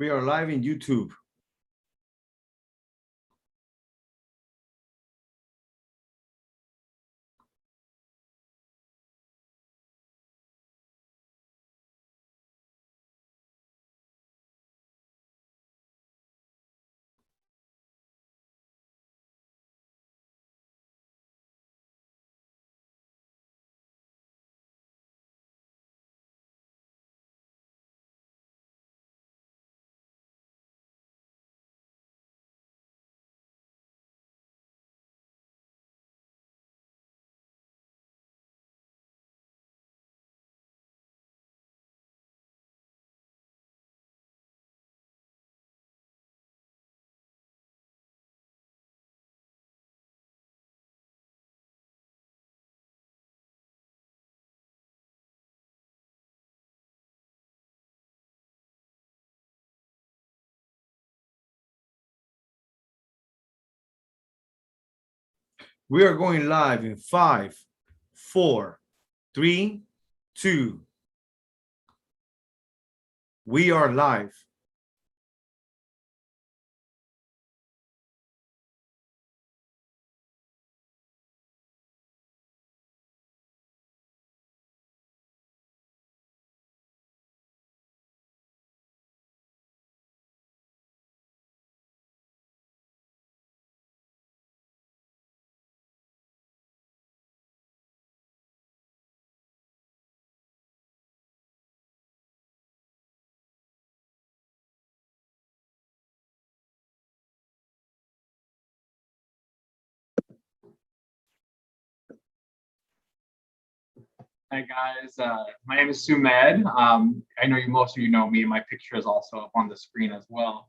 We are live in YouTube. We are going live in 5, 4, 3, 2. We are live. Hi guys, my name is Sumed. I know most of you know me. My picture is also up on the screen as well.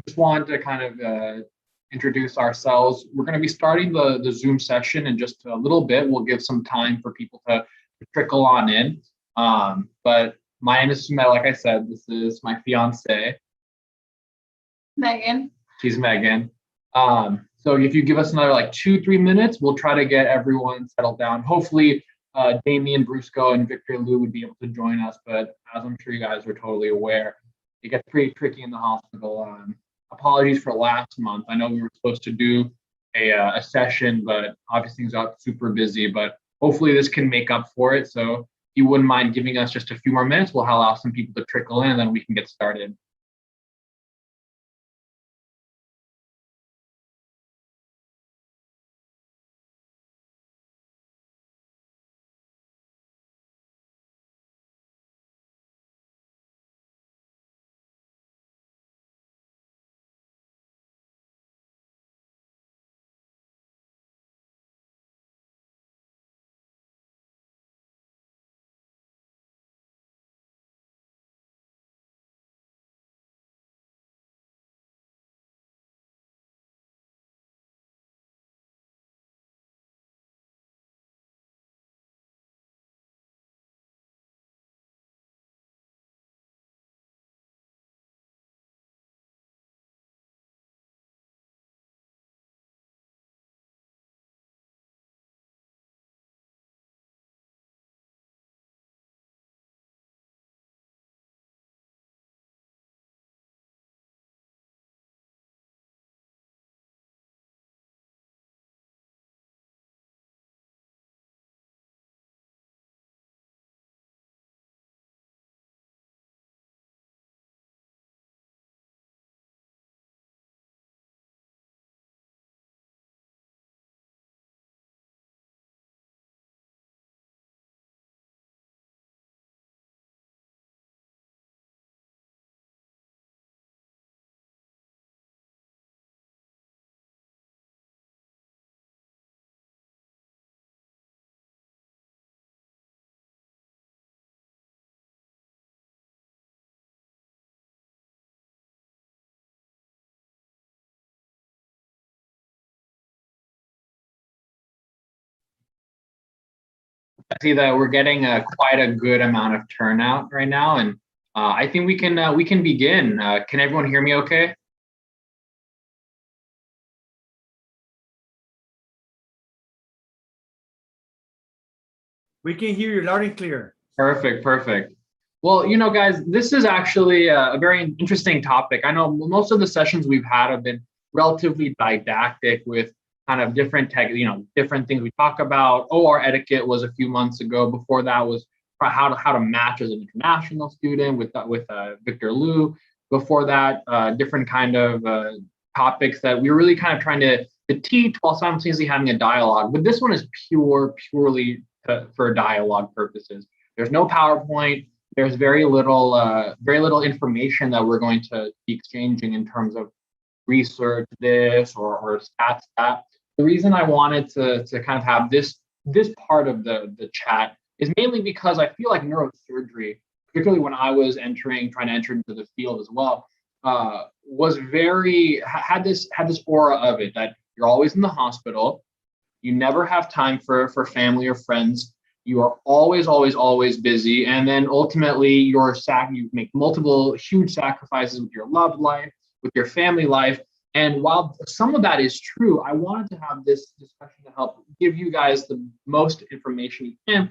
Just wanted to kind of introduce ourselves. We're going to be starting the Zoom session in just a little bit. We'll give some time for people to trickle on in. But my name is Sumed. Like I said, this is my fiance. Megan. She's Megan. So if you give us another like 2-3 minutes, we'll try to get everyone settled down. Hopefully, Damien Brusco and Victor Liu would be able to join us, but as I'm sure you guys are totally aware, it gets pretty tricky in the hospital. Apologies for last month. I know we were supposed to do a session, but obviously things got super busy, but hopefully this can make up for it. So if you wouldn't mind giving us just a few more minutes, we'll allow some people to trickle in and then we can get started. I see that we're getting quite a good amount of turnout right now, and I think we can begin. Can everyone hear me okay? We can hear you loud and clear. Perfect, perfect. Well, guys, this is actually a very interesting topic. I know most of the sessions we've had have been relatively didactic with kind of different different things we talk about. OR etiquette was a few months ago. Before that was how to match as an international student with Victor Liu. Before that, different kind of topics that we were really kind of trying to teach while simultaneously having a dialogue. But this one is purely for dialogue purposes. There's no PowerPoint. There's very little information that we're going to be exchanging in terms of research this or stats that. The reason I wanted to kind of have this part of the chat is mainly because I feel like neurosurgery, particularly when I was trying to enter into the field as well, was had this aura of it that you're always in the hospital, you never have time for family or friends. You are always busy, and then ultimately you make multiple huge sacrifices with your love life, with your family life. And while some of that is true, I wanted to have this discussion to help give you guys the most information you can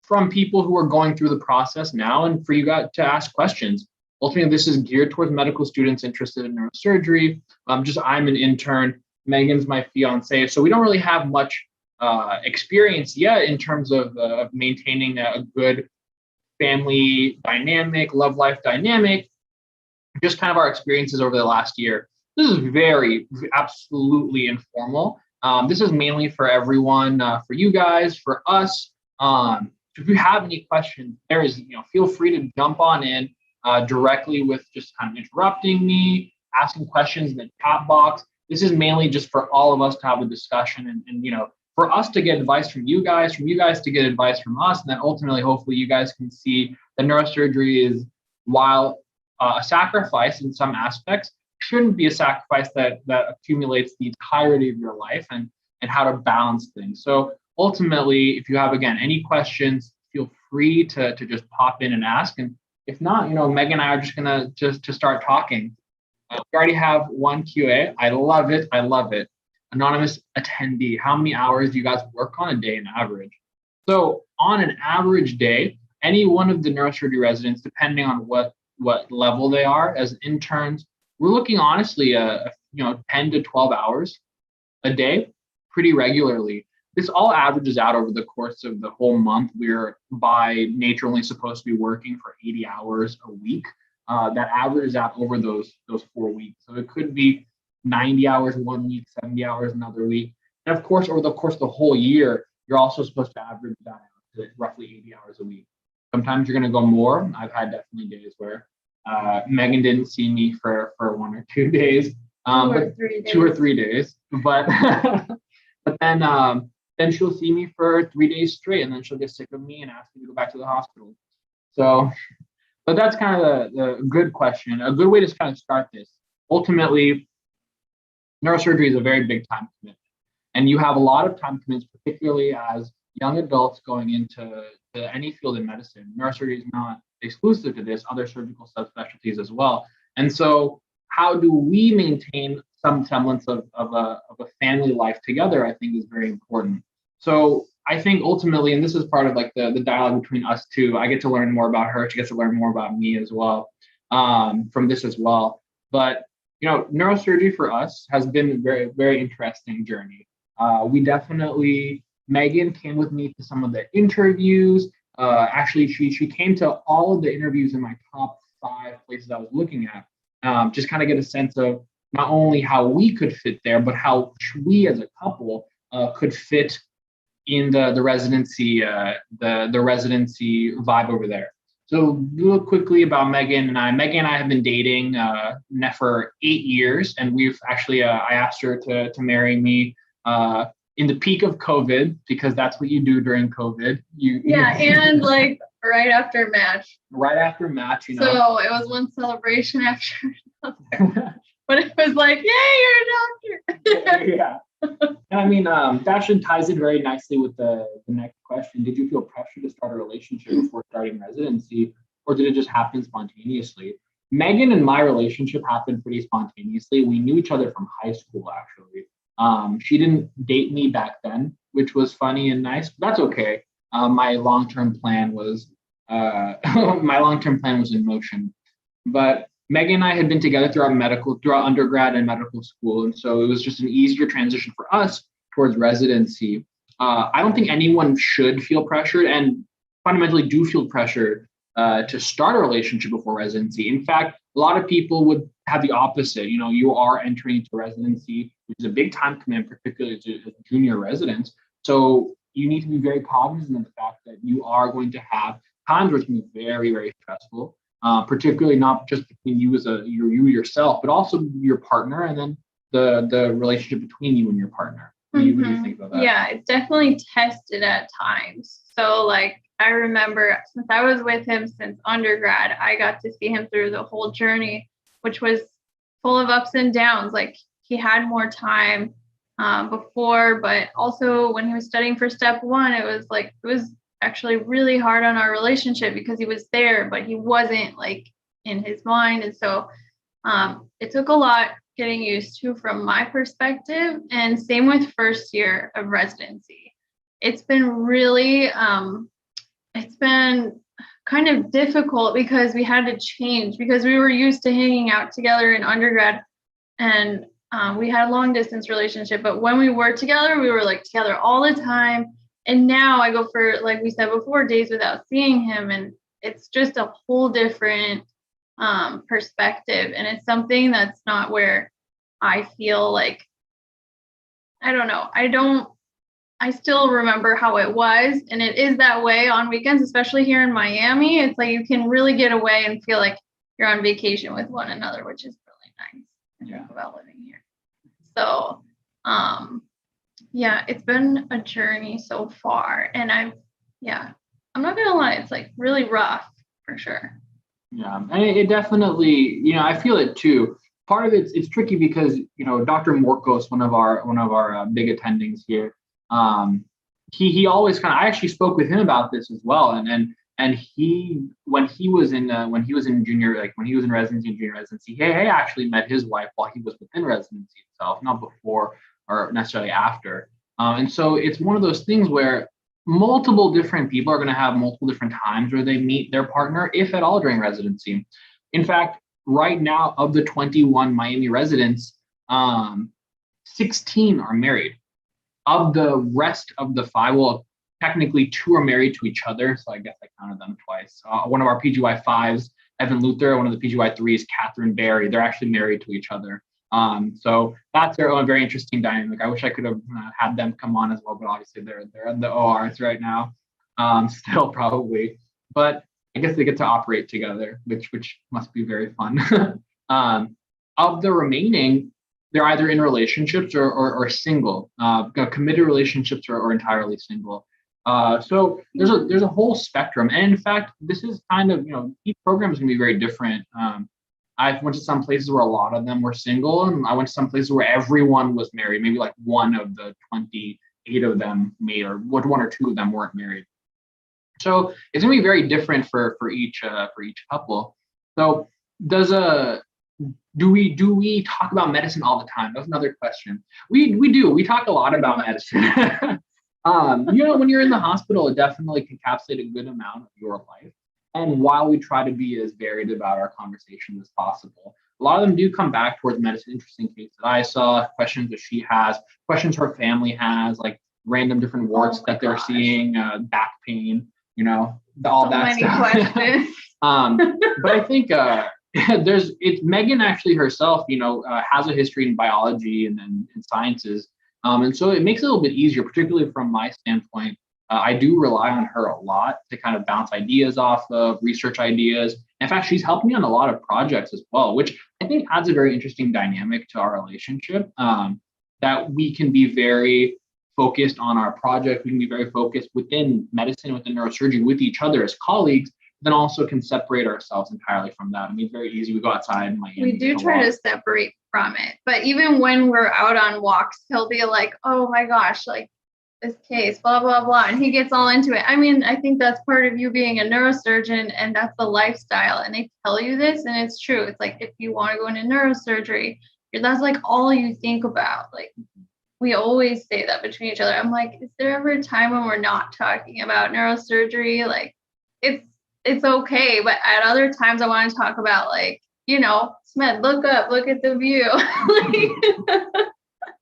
from people who are going through the process now, and for you guys to ask questions. Ultimately, this is geared towards medical students interested in neurosurgery. I'm an intern. Megan's my fiance, so we don't really have much experience yet in terms of maintaining a good family dynamic, love life dynamic, just kind of our experiences over the last year. This is very, absolutely informal. This is mainly for everyone, for you guys, for us. If you have any questions, feel free to jump on in directly with just kind of interrupting me, asking questions in the chat box. This is mainly just for all of us to have a discussion and for us to get advice from you guys to get advice from us, and then ultimately, hopefully, you guys can see that neurosurgery is, while a sacrifice in some aspects, shouldn't be a sacrifice that accumulates the entirety of your life, and how to balance things. So ultimately, if you have, again, any questions, feel free to just pop in and ask. And if not, Megan and I are just gonna to start talking. We already have one QA. I love it. Anonymous attendee, how many hours do you guys work on a day in average? So on an average day, any one of the neurosurgery residents, depending on what level they are as interns, we're looking honestly 10 to 12 hours a day pretty regularly. This all averages out over the course of the whole month. We're by nature only supposed to be working for 80 hours a week. That averages out over those 4 weeks. So it could be 90 hours one week, 70 hours another week. And of course, over the course of the whole year, you're also supposed to average that out to roughly 80 hours a week. Sometimes you're going to go more. I've had definitely days where Megan didn't see me for 1 or 2 days. 2 or 3 days. But but then she'll see me for 3 days straight, and then she'll get sick of me and ask me to go back to the hospital. So, but that's kind of the good question. A good way to kind of start this. Ultimately, neurosurgery is a very big time commitment, and you have a lot of time commitments, particularly as young adults going into any field in medicine. Neurosurgery is not exclusive to this, other surgical subspecialties as well. And so how do we maintain some semblance of a family life together, I think is very important. So I think ultimately, and this is part of like the dialogue between us two, I get to learn more about her, she gets to learn more about me as well from this as well. But neurosurgery for us has been a very, very interesting journey. We definitely, Megan came with me to some of the interviews. Actually, she came to all of the interviews in my top 5 places I was looking at. Just kind of get a sense of not only how we could fit there, but how we as a couple could fit in the residency, the residency vibe over there. So real quickly about Megan and I. Megan and I have been dating for 8 years, and we've actually I asked her to marry me in the peak of COVID, because that's what you do during COVID. And like right after match. Right after match, So it was one celebration after another. But it was like, yay, you're a doctor. Yeah. And I mean, that actually ties in very nicely with the next question. Did you feel pressure to start a relationship before starting residency, or did it just happen spontaneously? Megan and my relationship happened pretty spontaneously. We knew each other from high school, actually. She didn't date me back then, which was funny and nice, but that's okay. My long-term plan was my long-term plan was in motion. But Megan and I had been together throughout undergrad and medical school. And so it was just an easier transition for us towards residency. I don't think anyone should feel pressured and fundamentally do feel pressured to start a relationship before residency. In fact, a lot of people would have the opposite. You know, you are entering into residency, which is a big time commitment, particularly to junior residents. So you need to be very cognizant of the fact that you are going to have times where it's going to be very, very stressful, particularly not just between you as you yourself, but also your partner, and then the relationship between you and your partner. What do you think about that? Yeah, it's definitely tested at times. So like I remember since I was with him since undergrad, I got to see him through the whole journey, which was full of ups and downs. Like he had more time before, but also when he was studying for step 1, it was actually really hard on our relationship because he was there, but he wasn't like in his mind. And so it took a lot getting used to from my perspective, and same with first year of residency. It's been really it's been kind of difficult because we had to change because we were used to hanging out together in undergrad, and we had a long distance relationship, but when we were together, we were like together all the time. And now I go for, like we said before, days without seeing him, and it's just a whole different perspective. And it's something that's not where I feel like, I don't know. I still remember how it was, and it is that way on weekends, especially here in Miami. It's like you can really get away and feel like you're on vacation with one another, which is really nice. I think about living here. So, yeah, it's been a journey so far, and I'm not gonna lie, it's like really rough for sure. Yeah, and it definitely, I feel it too. Part of it's tricky because Dr. Morkos, one of our big attendings here, he always I actually spoke with him about this as well, and he when he was in junior, like when he was in residency and junior residency, he actually met his wife while he was within residency itself, not before or necessarily after. And so it's one of those things where multiple different people are going to have multiple different times where they meet their partner, if at all, during residency. In fact, right now, of the 21 Miami residents, 16 are married. Of the rest of the 5, well, technically 2 are married to each other, so I guess I counted them twice. One of our PGY 5s, Evan Luther, one of the PGY 3s, Catherine Barry, they're actually married to each other. So that's their own very interesting dynamic. I wish I could have had them come on as well, but obviously they're in the ORs right now, still probably. But I guess they get to operate together, which must be very fun. Of the remaining, they're either in relationships or single, committed relationships or entirely single. So there's a whole spectrum, and in fact, this is kind of each program is going to be very different. I went to some places where a lot of them were single, and I went to some places where everyone was married. Maybe like one of the 28 of them may, or 1 or 2 of them weren't married. So it's gonna be very different for each couple. So do we talk about medicine all the time? That's another question. We do. We talk a lot about medicine. When you're in the hospital, it definitely can encapsulate a good amount of your life. And while we try to be as varied about our conversations as possible, a lot of them do come back towards medicine. Interesting case that I saw, questions that she has, questions her family has, like random different warts that they're seeing, back pain, all that stuff. But I think Megan actually herself, has a history in biology and in sciences. And so it makes it a little bit easier, particularly from my standpoint. I do rely on her a lot to kind of bounce ideas off of, research ideas. In fact, she's helped me on a lot of projects as well, which I think adds a very interesting dynamic to our relationship, that we can be very focused on our project. We can be very focused within medicine, within neurosurgery, with each other as colleagues, then also can separate ourselves entirely from that. I mean, it's very easy. We go outside in Miami. We do try to separate from it. But even when we're out on walks, he'll be like, oh my gosh, like this case, blah, blah, blah. And he gets all into it. I mean, I think that's part of you being a neurosurgeon, and that's the lifestyle. And they tell you this, and it's true. It's like, if you want to go into neurosurgery, that's like all you think about. Like, we always say that between each other. I'm like, is there ever a time when we're not talking about neurosurgery? Like, it's okay. But at other times I want to talk about like, you know, Smith, look up, look at the view.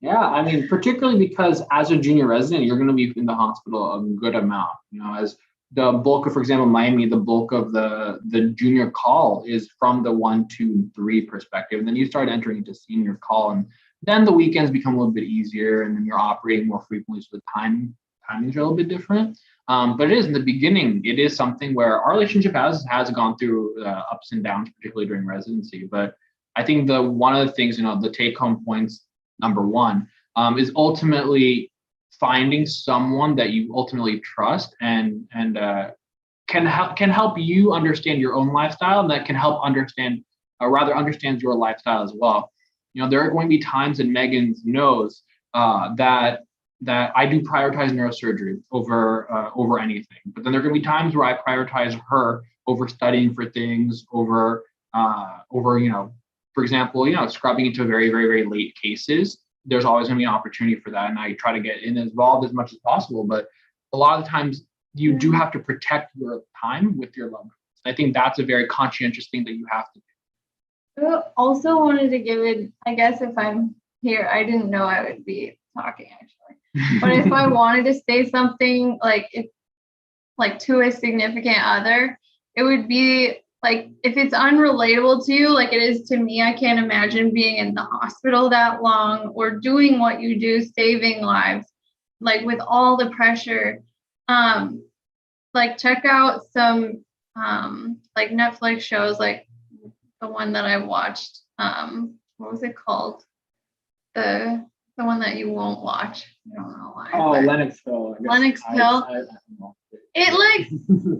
Yeah, I mean, particularly because as a junior resident, you're going to be in the hospital a good amount. You know, as the bulk of, for example, Miami, the bulk of the junior call is from the 1, 2, 3 perspective, and then you start entering into senior call, and then the weekends become a little bit easier, and then you're operating more frequently, so the timings are a little bit different. But it is in the beginning, it is something where our relationship has gone through ups and downs, particularly during residency. But I think one of the things, you know, the take home points, number one, is ultimately finding someone that you ultimately trust and can help you understand your own lifestyle, and that can help understand, or rather understands your lifestyle as well. You know, there are going to be times, and Megan knows that I do prioritize neurosurgery over anything. But then there are going to be times where I prioritize her over studying for things, over you know, for example, you know, scrubbing into very, very, very late cases. There's always going to be an opportunity for that, and I try to get involved as much as possible. But a lot of the times, you do have to protect your time with your loved ones. I think that's a very conscientious thing that you have to do. I also wanted to give it, I guess if I'm here, I didn't know I would be talking actually. But if I wanted to say something like to a significant other, it would be like, if it's unrelatable to you, like it is to me, I can't imagine being in the hospital that long or doing what you do, saving lives, like with all the pressure. Like check out some like Netflix shows, like the one that I watched. What was it called? The one that you won't watch. I don't know why. Oh, Lennox Hill. Lennox Hill. It like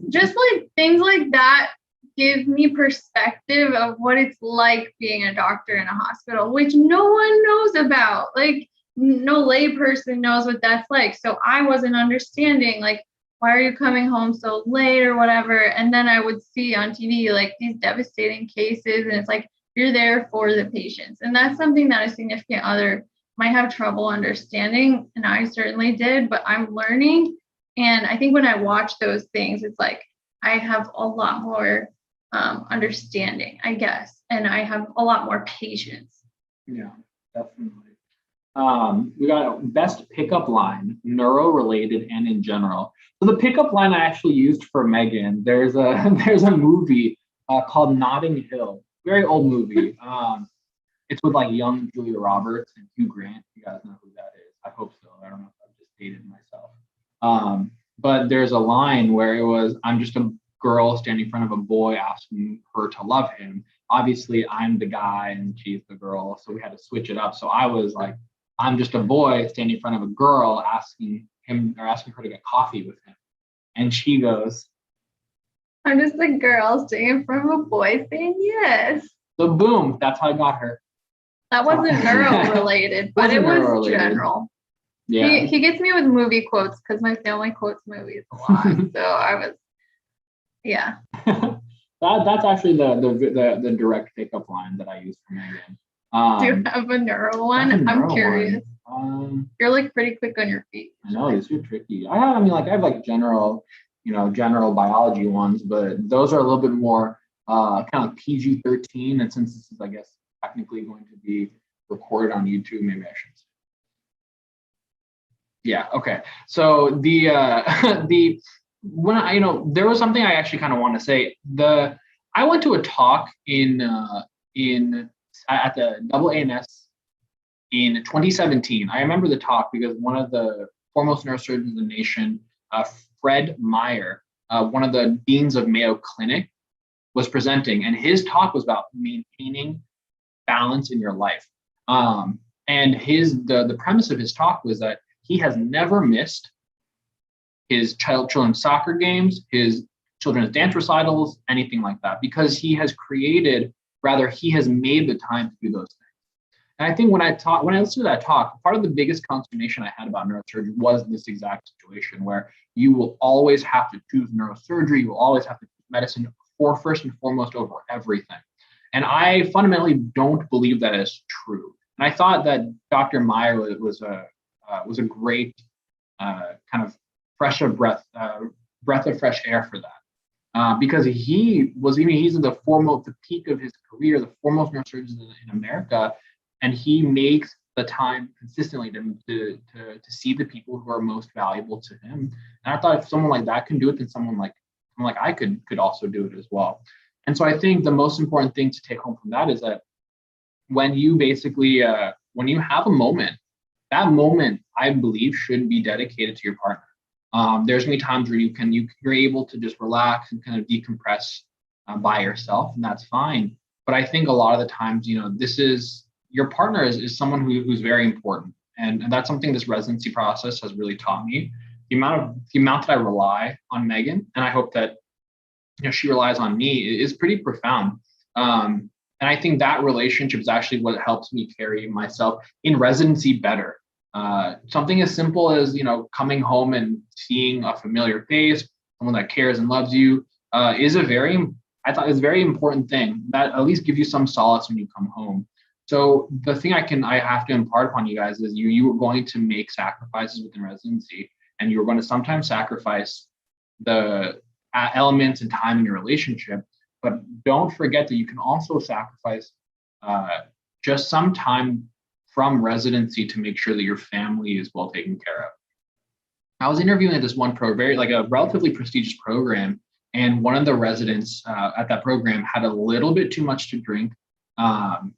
just like things like that give me perspective of what it's like being a doctor in a hospital, which no one knows about. Like no layperson knows what that's like. So I wasn't understanding, like, why are you coming home so late or whatever? And then I would see on TV like these devastating cases, and it's like you're there for the patients. And that's something that a significant other might have trouble understanding. And I certainly did, but I'm learning. And I think when I watch those things, it's like I have a lot more understanding, I guess, and I have a lot more patience. Yeah, definitely. We got best pickup line, neuro-related and in general. So the pickup line I actually used for Megan. There's a movie called Notting Hill, very old movie. It's with like young Julia Roberts and Hugh Grant. You guys know who that is? I hope so. I don't know if I've just dated myself. But there's a line where it was, I'm just a girl standing in front of a boy asking her to love him. Obviously, I'm the guy and she's the girl, so we had to switch it up. So I was like, I'm just a boy standing in front of a girl asking her to get coffee with him. And she goes, I'm just a girl standing in front of a boy saying yes. So boom, that's how I got her. That wasn't neuro related, but it was general. Yeah. He gets me with movie quotes because my family quotes movies a lot. So I was, yeah. That's actually the direct pickup line that I use for Megan. Do you have a neuro one? I'm curious. You're like pretty quick on your feet. I know, these are tricky. I have like general biology ones, but those are a little bit more kind of PG-13. And since this is, I guess, technically going to be recorded on YouTube, maybe I should say. Yeah, okay. So when there was something I actually kind of want to say. I went to a talk at the AANS in 2017. I remember the talk because one of the foremost neurosurgeons in the nation, Fred Meyer, one of the deans of Mayo Clinic, was presenting, and his talk was about maintaining balance in your life. And the premise of his talk was that he has never missed his children's soccer games, his children's dance recitals, anything like that, because he has made the time to do those things. And I think when I listened to that talk, part of the biggest consternation I had about neurosurgery was this exact situation where you will always have to choose neurosurgery, you will always have to choose medicine first and foremost over everything. And I fundamentally don't believe that is true. And I thought that Dr. Meyer was a great kind of breath of fresh air for that. because he's at the peak of his career, the foremost neurosurgeon in America, and he makes the time consistently to see the people who are most valuable to him. And I thought if someone like that can do it, then someone like I could also do it as well. And so I think the most important thing to take home from that is that when you basically when you have a moment, that moment I believe should be dedicated to your partner. There's gonna be times where you're able to just relax and kind of decompress by yourself, and that's fine. But I think a lot of the times, this is your partner is someone who's very important, and that's something this residency process has really taught me. The amount that I rely on Megan, and I hope that she relies on me, is pretty profound. And I think that relationship is actually what helps me carry myself in residency better. Something as simple as coming home and seeing a familiar face, someone that cares and loves you, is a very important thing that at least gives you some solace when you come home. So the thing I have to impart upon you guys is you are going to make sacrifices within residency, and you're going to sometimes sacrifice the elements and time in your relationship. But don't forget that you can also sacrifice just some time from residency to make sure that your family is well taken care of. I was interviewing at this one program, like a relatively prestigious program, and one of the residents at that program had a little bit too much to drink,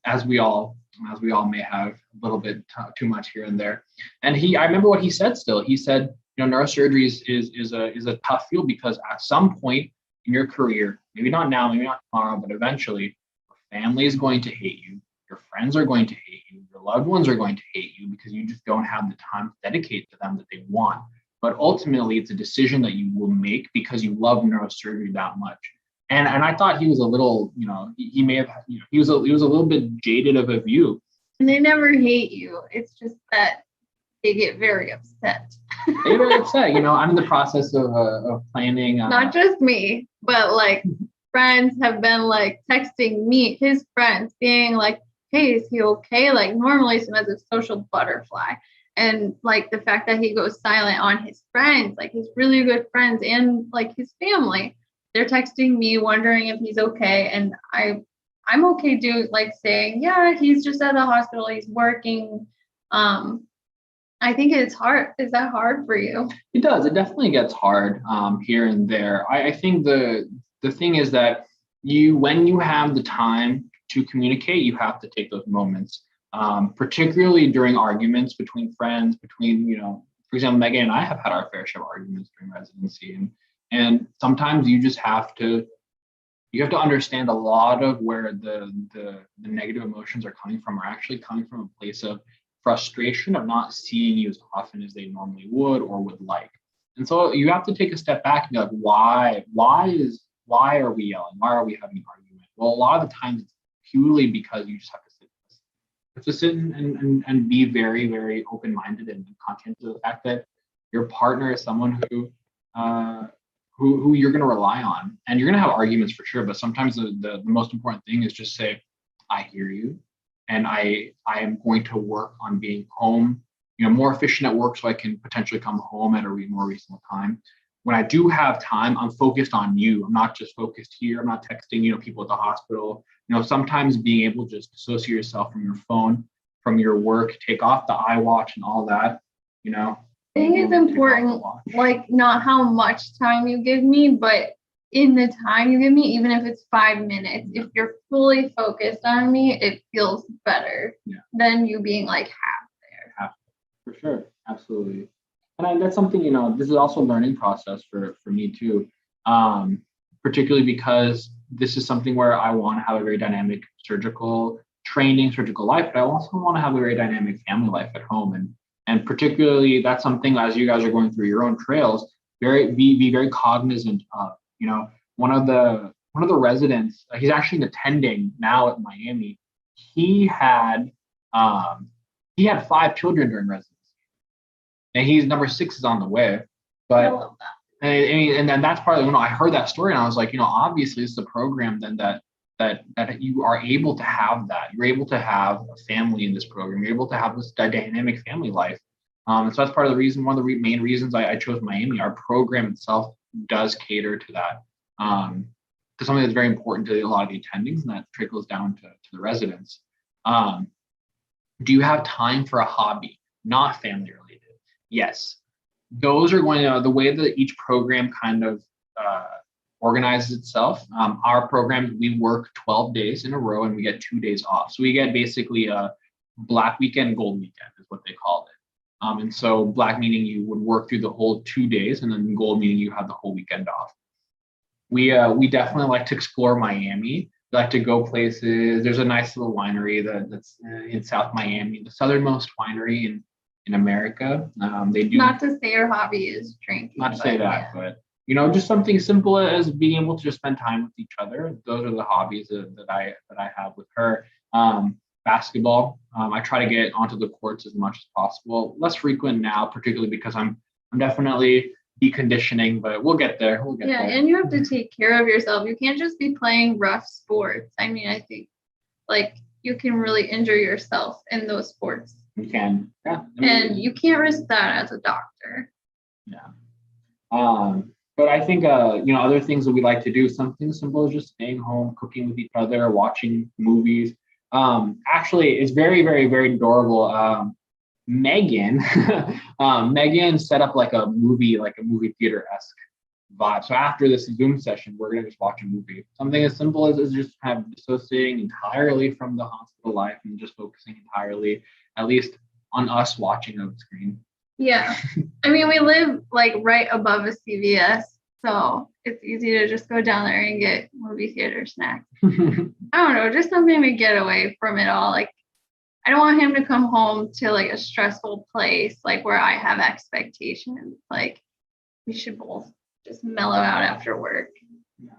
as we all may have a little bit too much here and there. And I remember what he said. Still, he said, neurosurgery is a tough field because at some point in your career, maybe not now, maybe not tomorrow, but eventually, your family is going to hate you. Your friends are going to hate you. Your loved ones are going to hate you because you just don't have the time to dedicate to them that they want. But ultimately, it's a decision that you will make because you love neurosurgery that much. And I thought he was a little, he may have, he was a little bit jaded of a view. And they never hate you. It's just that they get very upset. They get very upset. I'm in the process of planning. Not just me, but like friends have been like texting me, his friends, being like, hey, is he okay? Like normally Samantha's a social butterfly. And like the fact that he goes silent on his friends, like his really good friends and like his family, they're texting me wondering if he's okay. And I'm okay saying, yeah, he's just at the hospital, he's working. I think it's hard. Is that hard for you? It does. It definitely gets hard here and there. I think the thing is that when you have the time to communicate, you have to take those moments, particularly during arguments between friends, for example, Megan and I have had our fair share of arguments during residency. And sometimes you just have to understand a lot of where the negative emotions are coming from are actually coming from a place of frustration of not seeing you as often as they normally would or would like. And so you have to take a step back and be like, why are we yelling? Why are we having an argument? Well, a lot of the times it's purely because you just have to sit. You have to sit and be very, very open-minded and conscious of the fact that your partner is someone who you're going to rely on. And you're going to have arguments for sure, but sometimes the most important thing is just say, I hear you. And I am going to work on being home, more efficient at work so I can potentially come home at a more reasonable time. When I do have time, I'm focused on you. I'm not just focused here. I'm not texting, people at the hospital. Sometimes being able to just dissociate yourself from your phone, from your work, take off the iWatch and all that, I think it's important, like not how much time you give me, but in the time you give me, even if it's 5 minutes, if you're fully focused on me, it feels better than you being like half there. For sure. Absolutely. And that's something, this is also a learning process for me too, particularly because this is something where I want to have a very dynamic surgical life, but I also want to have a very dynamic family life at home. And particularly that's something as you guys are going through your own trails, be very cognizant of. One of the residents, he's actually attending now at Miami. He had 5 children during residency, and he's number 6 is on the way. But I love that. And then that's part of I heard that story and I was like, obviously it's the program then that you are able to have that. You're able to have a family in this program. You're able to have this dynamic family life. And so that's part of the reason. One of the main reasons I chose Miami. Our program itself does cater to that. Because something that's very important to a lot of the attendings, and that trickles down to the residents. Do you have time for a hobby, not family related? Yes. Those are going to, the way that each program kind of organizes itself. Our program, we work 12 days in a row and we get 2 days off. So we get basically a black weekend, gold weekend is what they called it. And so black meaning you would work through the whole 2 days, and then gold meaning you have the whole weekend off. We definitely like to explore Miami. We like to go places. There's a nice little winery that's in South Miami, the southernmost winery in America. They do. Not to say your hobby is drinking. Not to say that, but just something simple as being able to just spend time with each other. Those are the hobbies that I have with her. Basketball. I try to get onto the courts as much as possible. Less frequent now, particularly because I'm definitely deconditioning, but we'll get there. Yeah, and you have to take care of yourself. You can't just be playing rough sports. I mean, I think like you can really injure yourself in those sports. You can, yeah. And you can't risk that as a doctor. Yeah. But I think other things that we like to do, something simple as just staying home, cooking with each other, watching movies. Actually, it's very, very, very adorable. Megan set up like a movie theater-esque vibe. So after this Zoom session, we're gonna just watch a movie. Something as simple as just kind of dissociating entirely from the hospital life and just focusing entirely, at least on us watching a screen. Yeah. I mean, we live like right above a CVS, so it's easy to just go down there and get movie theater snacks. I don't know, just something to get away from it all. Like, I don't want him to come home to like a stressful place, like where I have expectations. Like, we should both just mellow out after work. Yeah.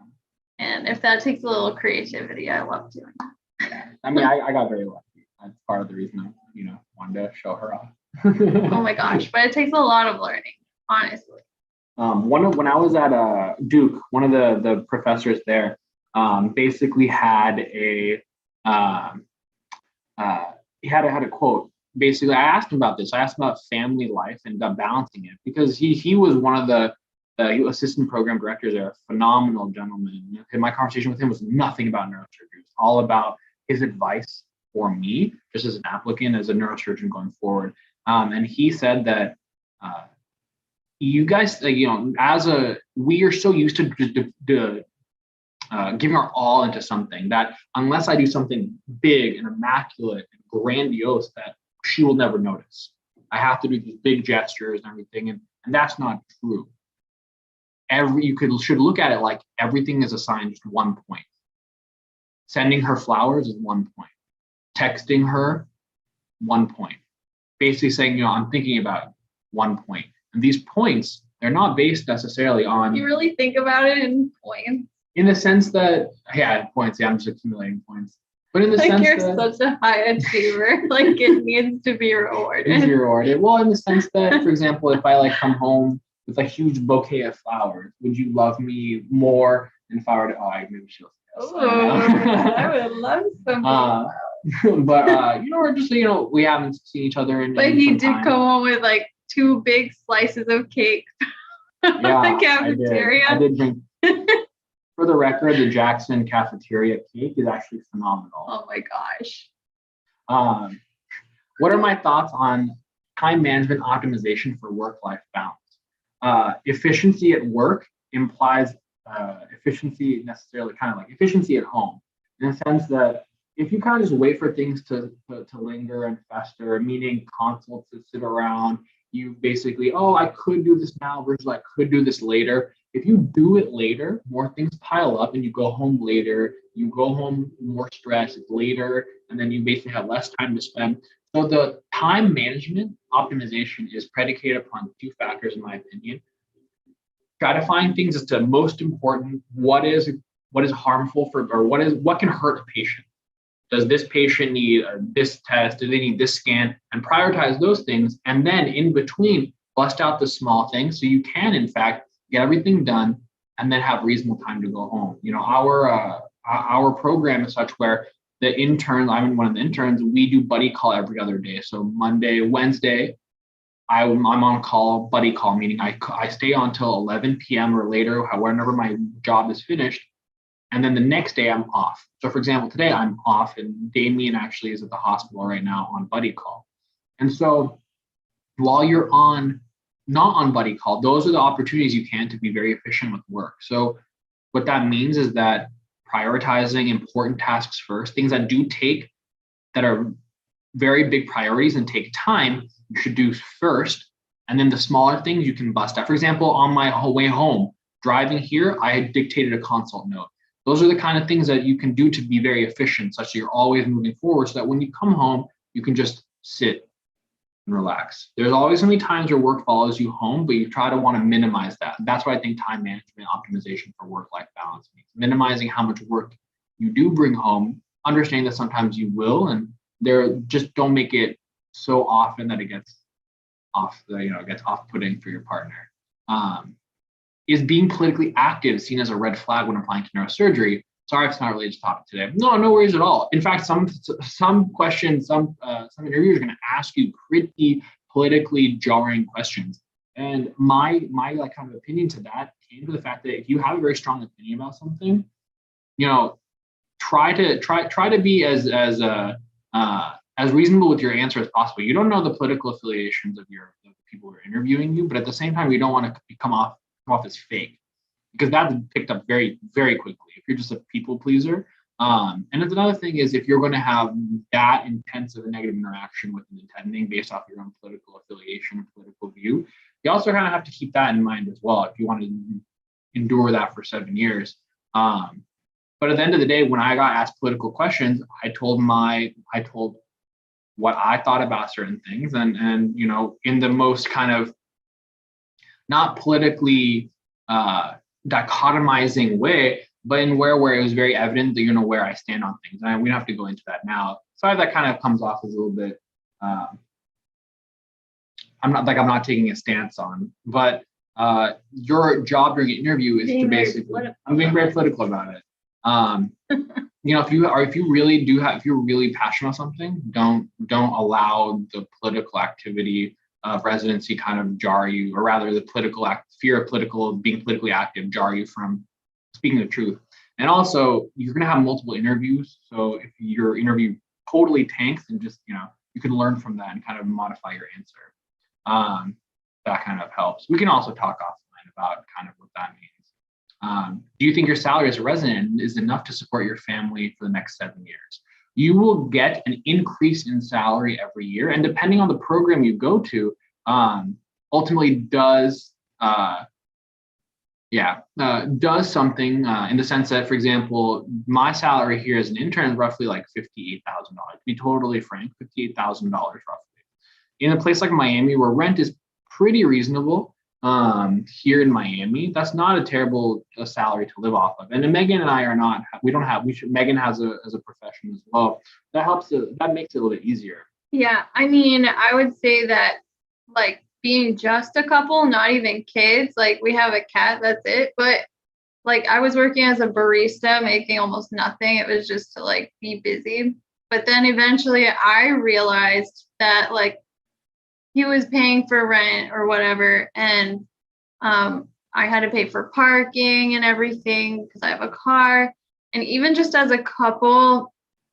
And if that takes a little creativity, I love doing that. Yeah. I mean, I got very lucky. That's part of the reason I, wanted to show her off. Oh my gosh, but it takes a lot of learning, honestly. When I was at Duke, one of the professors there basically had he had a quote. Basically, I asked him about this. I asked him about family life and balancing it, because he was one of the assistant program directors there, a phenomenal gentleman. And my conversation with him was nothing about neurosurgery. It was all about his advice for me, just as an applicant, as a neurosurgeon going forward. And he said that you guys, we are so used to giving our all into something that unless I do something big and immaculate and grandiose, that she will never notice. I have to do these big gestures and everything, and that's not true. Should look at it like everything is assigned just 1 point. Sending her flowers is 1 point. Texting her, 1 point. Basically saying, I'm thinking about 1 point. And these points, they're not based necessarily on. You really think about it in points? In the sense that, points. Yeah, I'm just accumulating points. But in the sense you're that, such a high achiever, like it needs to be rewarded. Well, in the sense that, for example, if I come home with a huge bouquet of flowers, would you love me more than if I were to? Maybe she'll. I would love some. But we're just we haven't seen each other But he did come home with 2 big slices of cake. Yeah, the cafeteria. I did bring. For the record, the Jackson cafeteria cake is actually phenomenal. Oh my gosh. What are my thoughts on time management optimization for work-life balance? Efficiency at work implies efficiency necessarily efficiency at home, in the sense that if you kind of just wait for things to linger and fester, meaning consults to sit around, you basically, I could do this now versus I could do this later. If you do it later, more things pile up and you go home later. You go home more stressed, it's later, and then you basically have less time to spend. So the time management optimization is predicated upon 2 factors, in my opinion. Try to find things as to most important, what is harmful what can hurt a patient. Does this patient need this test? Do they need this scan? And prioritize those things. And then in between, bust out the small things so you can, in fact, get everything done and then have reasonable time to go home. Our program is such where the interns, I'm one of the interns, we do buddy call every other day. So Monday, Wednesday, I'm on call, buddy call, meaning I stay on till 11 p.m. or later, whenever my job is finished. And then the next day I'm off. So for example, today I'm off and Damien actually is at the hospital right now on buddy call. And so while you're not on buddy call, those are the opportunities you can to be very efficient with work. So what that means is that prioritizing important tasks first, things that are very big priorities and take time, you should do first. And then the smaller things you can bust out. For example, on my way home, driving here, I had dictated a consult note. Those are the kind of things that you can do to be very efficient, such that you're always moving forward, so that when you come home, you can just sit and relax. There's always going to be times where work follows you home, but you try to want to minimize that. That's why I think time management optimization for work-life balance means minimizing how much work you do bring home, understanding that sometimes you will, and just don't make it so often that it gets off-putting for your partner. Is being politically active seen as a red flag when applying to neurosurgery? Sorry if it's not related to the topic today. No worries at all. In fact, some questions, some interviewers are going to ask you pretty politically jarring questions. And my like kind of opinion to that came to the fact that if you have a very strong opinion about something, try to be as reasonable with your answer as possible. You don't know the political affiliations of the people who are interviewing you, but at the same time, you don't want to come off as fake, because that's picked up very, very quickly if you're just a people pleaser. And it's another thing is, if you're going to have that intense of a negative interaction with an attending based off your own political affiliation or political view, you also kind of have to keep that in mind as well if you want to endure that for 7 years. But at the end of the day, when I got asked political questions, I told what I thought about certain things, and in the most kind of not politically dichotomizing way, but in where it was very evident that where I stand on things. And we don't have to go into that now. Sorry, that kind of comes off as a little bit. I'm not taking a stance on, but your job during an interview is to basically. I'm being very political about it. If you're really passionate about something, don't allow the political activity of residency kind of jar you, or rather the fear of being politically active jar you from speaking the truth. And also, you're going to have multiple interviews. So if your interview totally tanks, then just, you can learn from that and kind of modify your answer. That kind of helps. We can also talk offline about kind of what that means. Do you think your salary as a resident is enough to support your family for the next 7 years? You will get an increase in salary every year, and depending on the program you go to, ultimately does something in the sense that, for example, my salary here as an intern is roughly like $58,000. To be totally frank, $58,000 roughly. In a place like Miami, where rent is pretty reasonable, here in Miami, that's not a terrible salary to live off of. And Megan and I are not. Megan has a profession as well. That helps. That makes it a little bit easier. Yeah, I mean, I would say that, like, being just a couple, not even kids, like, we have a cat, that's it. But like, I was working as a barista, making almost nothing. It was just to like be busy. But then eventually I realized that, like, he was paying for rent or whatever, and I had to pay for parking and everything because I have a car. And even just as a couple,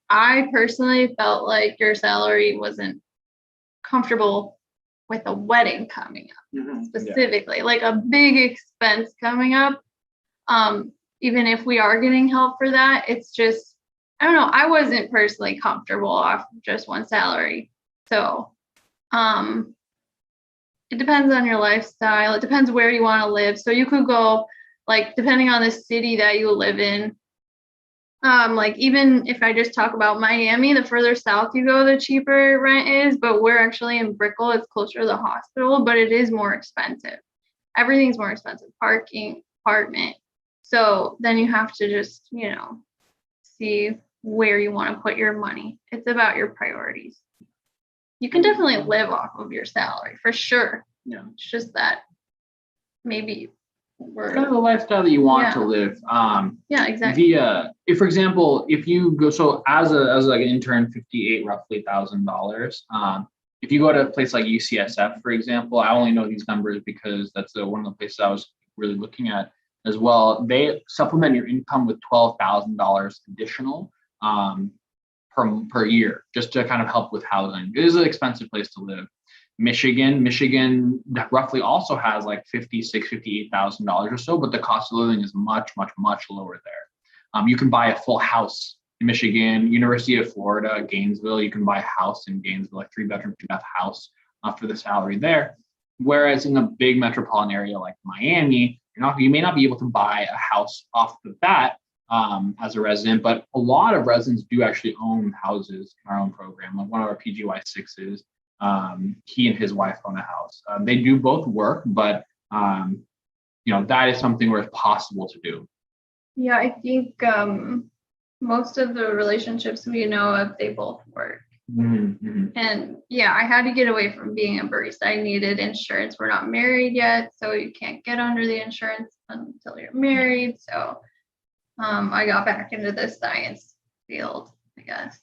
I personally felt like your salary wasn't comfortable with a wedding coming up, specifically, like a big expense coming up. Even if we are getting help for that, it's just, I don't know, I wasn't personally comfortable off just one salary. So it depends on your lifestyle. It depends where you want to live. So you could go, like, depending on the city that you live in. Like, even if I just talk about Miami, the further south you go, the cheaper rent is. But we're actually in Brickell. It's closer to the hospital, but it is more expensive. Everything's more expensive. Parking, apartment. So then you have to just, see where you want to put your money. It's about your priorities. You can definitely live off of your salary for sure. Yeah. It's just that maybe we're kind of the lifestyle that you want to live. Yeah, exactly. If, for example, if you go, so as like an intern, roughly $58,000. if you go to a place like UCSF, for example, I only know these numbers because that's one of the places I was really looking at as well. They supplement your income with $12,000 additional per year, just to kind of help with housing. It is an expensive place to live. Michigan roughly also has like $58,000 or so, but the cost of living is much, much, much lower there. You can buy a full house in Michigan. University of Florida, Gainesville, you can buy a house in Gainesville, like 3-bedroom, 2-bath house for the salary there. Whereas in a big metropolitan area like Miami, you may not be able to buy a house off the bat as a resident, but a lot of residents do actually own houses in our own program. Like one of our PGY6s, he and his wife own a house. They do both work, but that is something where it's possible to do. Yeah, I think most of the relationships we know of, they both work. Mm-hmm. And yeah, I had to get away from being a barista. I needed insurance. We're not married yet, so you can't get under the insurance until you're married. So I got back into the science field, I guess.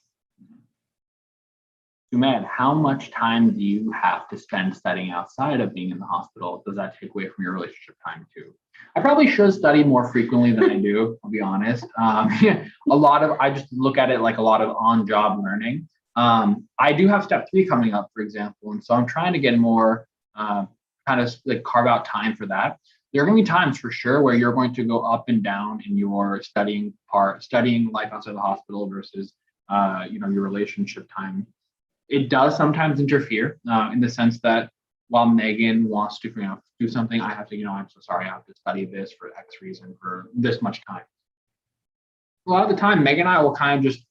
Sumedh, how much time do you have to spend studying outside of being in the hospital? Does that take away from your relationship time too? I probably should study more frequently than I do, I'll be honest. I just look at it like a lot of on-job learning. I do have step 3 coming up, for example, and so I'm trying to get more kind of like carve out time for that. There are going to be times for sure where you're going to go up and down in your studying life outside the hospital versus your relationship time. It does sometimes interfere in the sense that while Megan wants to do something, I have to, I'm so sorry, I have to study this for X reason for this much time. A lot of the time, Megan and I will kind of just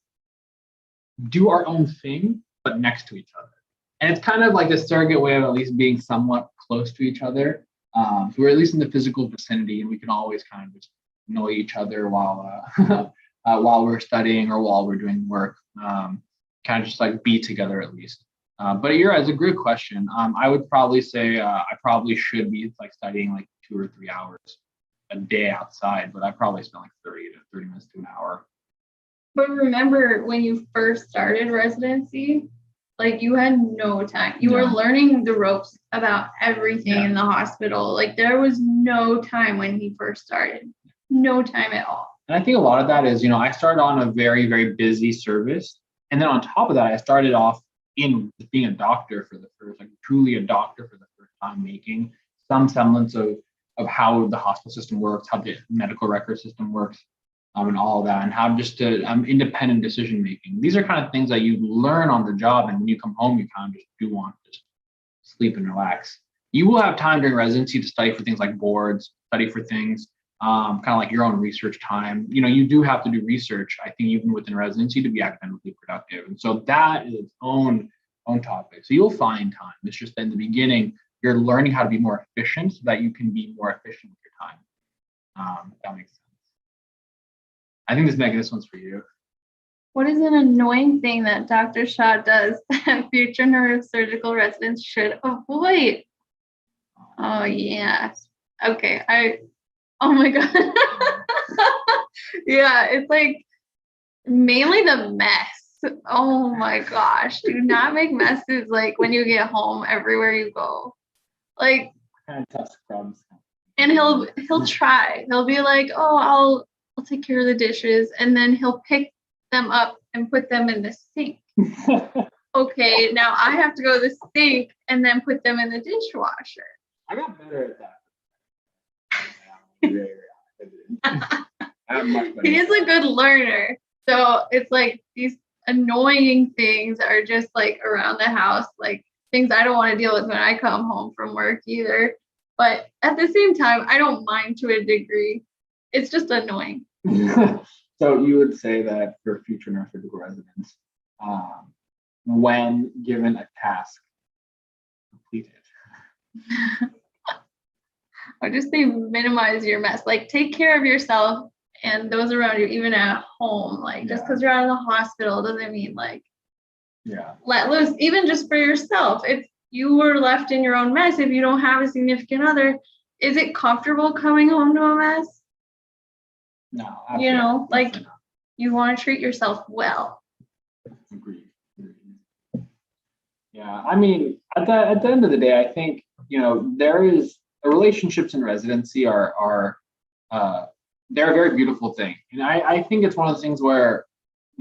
do our own thing, but next to each other. And it's kind of like a surrogate way of at least being somewhat close to each other. So we're at least in the physical vicinity, and we can always kind of just annoy each other while we're studying or while we're doing work. Kind of just like be together at least. But it's a good question. I would probably say I probably should be like studying like 2 or 3 hours a day outside, but I probably spend like 30 minutes to an hour. But remember when you first started residency, like you had no time. You were learning the ropes about everything in the hospital. Like there was no time when he first started. No time at all. And I think a lot of that is, I started on a very, very busy service. And then on top of that, I started off in being a doctor truly a doctor for the first time, making some semblance of how the hospital system works, how the medical record system works, and all of that, and how just to independent decision making. These are kind of things that you learn on the job, and when you come home, you kind of just do want to just sleep and relax. You will have time during residency to study for things like boards, study for things, kind of like your own research time. You do have to do research, I think, even within residency to be academically productive. And so that is its own topic. So you'll find time. It's just that in the beginning, you're learning how to be more efficient so that you can be more efficient with your time. That makes sense. I think this one's for you. What is an annoying thing that Dr. Shah does that future neurosurgical residents should avoid? Oh, yes. Okay. Oh my God. Yeah, it's like mainly the mess. Oh my gosh. Do not make messes like when you get home everywhere you go. Like, Kind of tough scrubs. and he'll try. He'll be like, oh, I'll take care of the dishes, and then he'll pick them up and put them in the sink. Okay, now I have to go to the sink and then put them in the dishwasher. I got better at that. He is a good learner. So it's like these annoying things are just like around the house, like things I don't want to deal with when I come home from work either. But at the same time, I don't mind to a degree. It's just annoying. So you would say that for future neurosurgical residents, when given a task, complete it. I just say minimize your mess. Like take care of yourself and those around you, even at home. Like just because you're out of the hospital doesn't mean like let loose. Even just for yourself, if you were left in your own mess, if you don't have a significant other, is it comfortable coming home to a mess? No, like you want to treat yourself well. Agreed. Yeah, Yeah, I mean, at the end of the day, I think, there is relationships in residency are they're a very beautiful thing. And I think it's one of those things where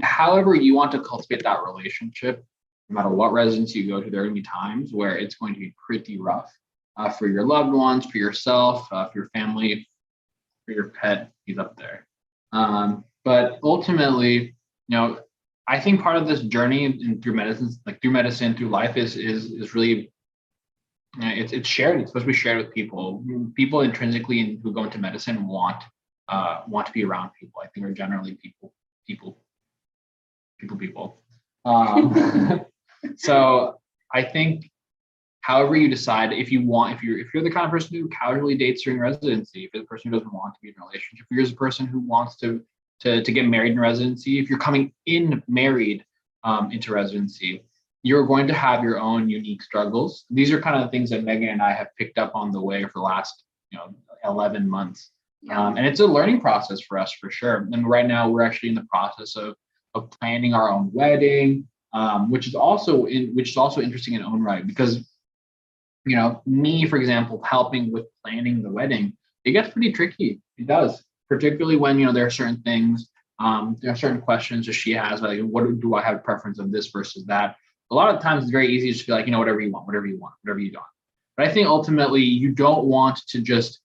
however you want to cultivate that relationship, no matter what residency you go to, there are going to be times where it's going to be pretty rough for your loved ones, for yourself, for your family, for your pet. He's up there. But ultimately, I think part of this journey through medicine, through life is really, it's shared. It's supposed to be shared with people. People intrinsically who go into medicine want to be around people. I think are generally people. So I think, however you decide, if you're the kind of person who casually dates during residency, if you're the person who doesn't want to be in a relationship, if you're the person who wants to get married in residency, if you're coming in married into residency, you're going to have your own unique struggles. These are kind of the things that Megan and I have picked up on the way for the last 11 months. Yeah. And it's a learning process for us for sure. And right now we're actually in the process of planning our own wedding, which is also interesting in its own right, because me, for example, helping with planning the wedding, it gets pretty tricky. It does, particularly when there are certain things, there are certain questions that she has, like what do I have a preference of this versus that. A lot of times it's very easy to be like, whatever you want, whatever you don't. But I think ultimately you don't want to just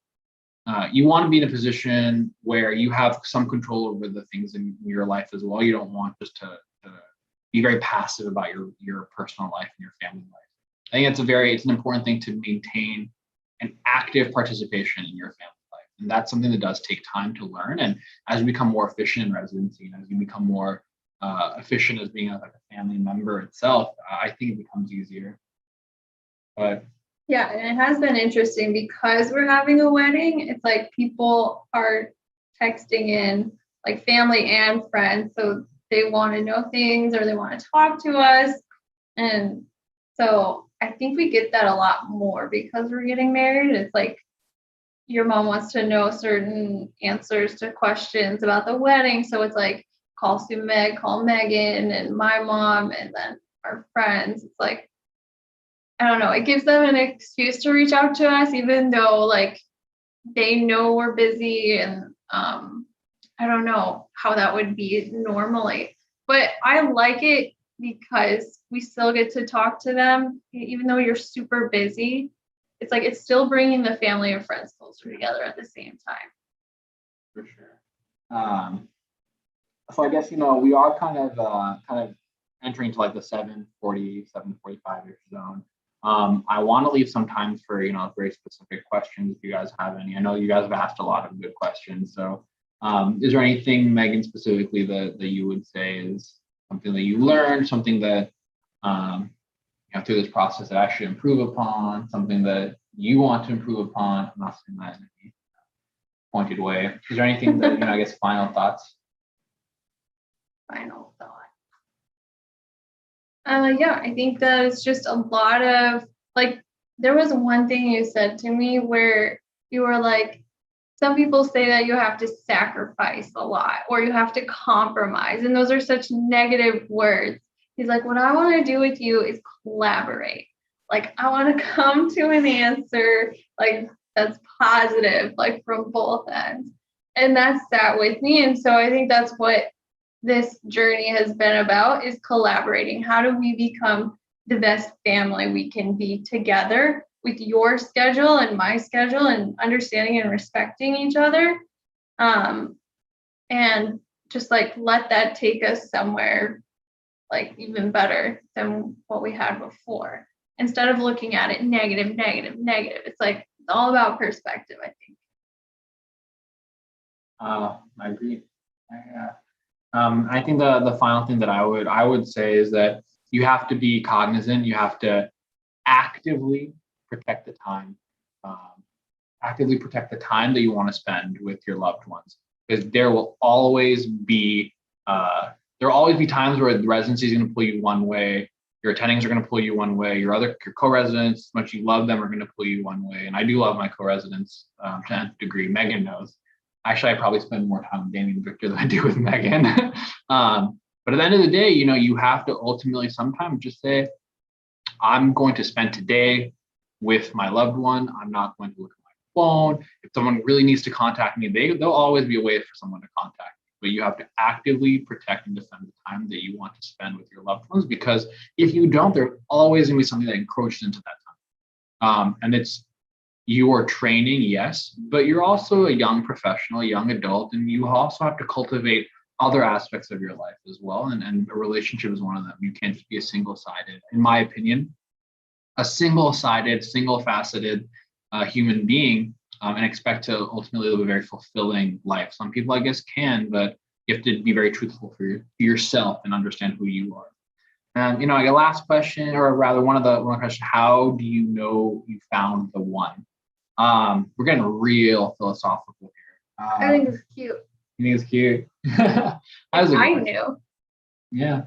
you want to be in a position where you have some control over the things in your life as well. You don't want just to be very passive about your personal life and your family life. I think it's an important thing to maintain an active participation in your family life. And that's something that does take time to learn. And as you become more efficient in residency, and as you become more efficient as being like a family member itself, I think it becomes easier. But yeah, and it has been interesting because we're having a wedding. It's like people are texting in, like family and friends. So they want to know things or they want to talk to us. And so I think we get that a lot more because we're getting married. It's like your mom wants to know certain answers to questions about the wedding. So it's like, call Megan and my mom and then our friends. It's like, I don't know, it gives them an excuse to reach out to us, even though like they know we're busy and I don't know how that would be normally. But I like it because we still get to talk to them, even though you're super busy. It's like it's still bringing the family and friends closer together at the same time. For sure. So I guess we are kind of entering to like the 7:40, 7:45-ish zone. I want to leave some time for very specific questions if you guys have any. I know you guys have asked a lot of good questions. So is there anything, Megan, specifically that you would say is something that you learned, something that through this process that I should improve upon, something that you want to improve upon? I'm not saying that in any pointed way. Is there anything that I guess final thoughts? Final thought. Yeah, I think that it's just a lot of like, there was one thing you said to me where you were like, some people say that you have to sacrifice a lot or you have to compromise. And those are such negative words. He's like, what I want to do with you is collaborate. Like, I want to come to an answer like that's positive, like from both ends. And that sat with me. And so I think that's what this journey has been about, is collaborating. How do we become the best family we can be together with your schedule and my schedule, and understanding and respecting each other, and just like let that take us somewhere like even better than what we had before, instead of looking at it negative. It's like it's all about perspective, I think. I agree. I think the final thing that I would say is that you have to be cognizant. You have to actively protect the time. Actively protect the time that you want to spend with your loved ones, because there will always be times where the residency is going to pull you one way. Your attendings are going to pull you one way. Your co-residents, as much as you love them, are going to pull you one way. And I do love my co-residents to a degree. Megan knows. Actually, I probably spend more time with Damien and Victor than I do with Megan. But at the end of the day, you have to ultimately sometimes just say, I'm going to spend today with my loved one. I'm not going to look at my phone. If someone really needs to contact me, there'll always be a way for someone to contact me. But you have to actively protect and defend the time that you want to spend with your loved ones, because if you don't, there's always going to be something that encroaches into that time. And it's your training, yes, but you're also a young professional, a young adult, and you also have to cultivate other aspects of your life as well. And a relationship is one of them. You can't just be a single-sided, in my opinion, a single-sided, single-faceted human being and expect to ultimately live a very fulfilling life. Some people, I guess, can, but you have to be very truthful for yourself and understand who you are. And I got a last question, or rather one question: how do you know you found the one? We're getting real philosophical here. I think it's cute. You think it's cute? I knew. Yeah,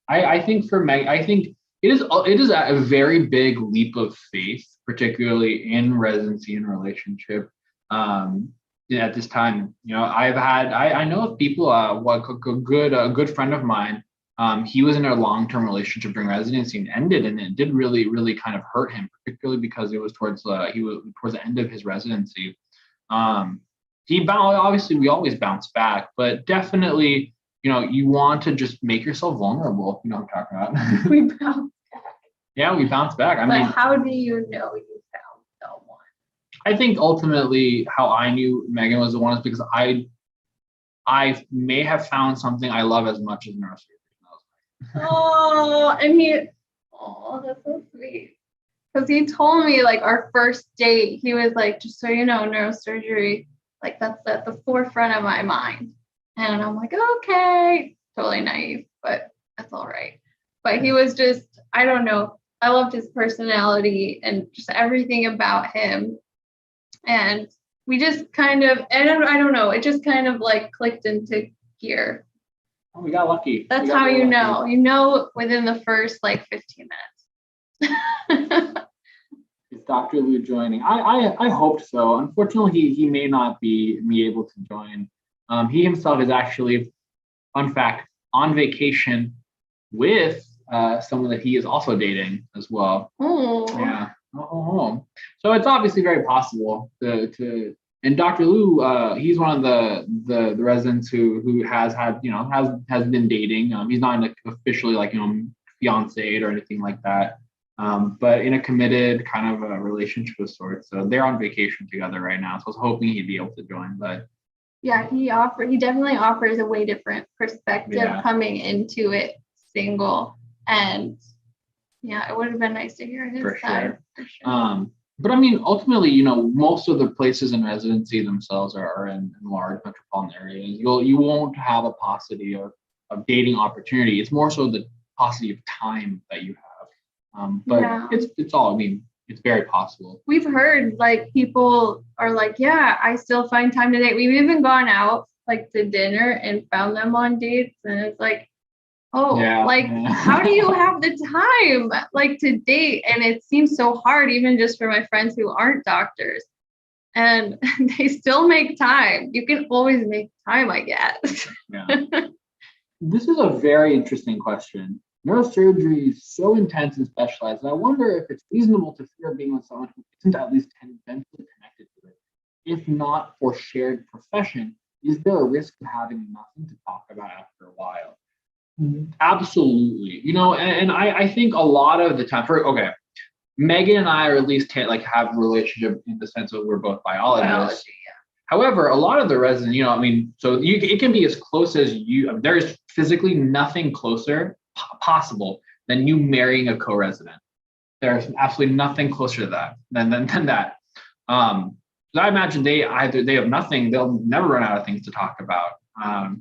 I think for Meg, I think it is a very big leap of faith, particularly in residency and relationship. At this time, I know of people. A good friend of mine. He was in a long-term relationship during residency and ended, and it did really, really kind of hurt him, particularly because it was towards the end of his residency. Obviously we always bounce back, but definitely, you want to just make yourself vulnerable. You know what I'm talking about? We bounce back. Yeah, we bounce back. I mean, how do you know you found someone? I think ultimately how I knew Megan was the one is because I may have found something I love as much as neurosurgery. Oh, that's so sweet. Because he told me, like, our first date, he was like, just so you know, neurosurgery, like, that's at the forefront of my mind. And I'm like, okay, totally naive, but that's all right. But he was just, I don't know, I loved his personality and just everything about him. And we just kind of, I don't know, it just kind of like clicked into gear. Oh, we got lucky. That's how you know. You know within the first like 15 minutes. Is Dr. Lou joining? I hope so. Unfortunately, he may not be able to join. He himself is actually, fun fact, on vacation with someone that he is also dating as well. Oh. Yeah. Oh. So it's obviously very possible to. And Dr. Lou, he's one of the residents who has had, has been dating. He's not officially like, fiancé or anything like that, but in a committed kind of a relationship of sorts. So they're on vacation together right now. So I was hoping he'd be able to join, but. Yeah, he definitely offers a way different perspective coming into it single. And yeah, it would have been nice to hear his side. For sure. But I mean, ultimately, most of the places in residency themselves are in large metropolitan areas. You won't have a paucity of dating opportunity. It's more so the paucity of time that you have. But it's all, I mean, it's very possible. We've heard like people are like, yeah, I still find time to date. We've even gone out like to dinner and found them on dates. And it's like, how do you have the time like to date? And it seems so hard, even just for my friends who aren't doctors, and they still make time. You can always make time, I guess. Yeah. This is a very interesting question. Neurosurgery is so intense and specialized, and I wonder if it's reasonable to fear being with someone who isn't at least tangentially connected to it. If not for shared profession, is there a risk of having nothing to talk about after a while? Absolutely. And I think a lot of the time Megan and I are at least have a relationship in the sense of we're both biologists. However, a lot of the residents, it can be as close as there is physically nothing closer possible than you marrying a co-resident. There's absolutely nothing closer to that than that. So I imagine they have nothing, they'll never run out of things to talk about.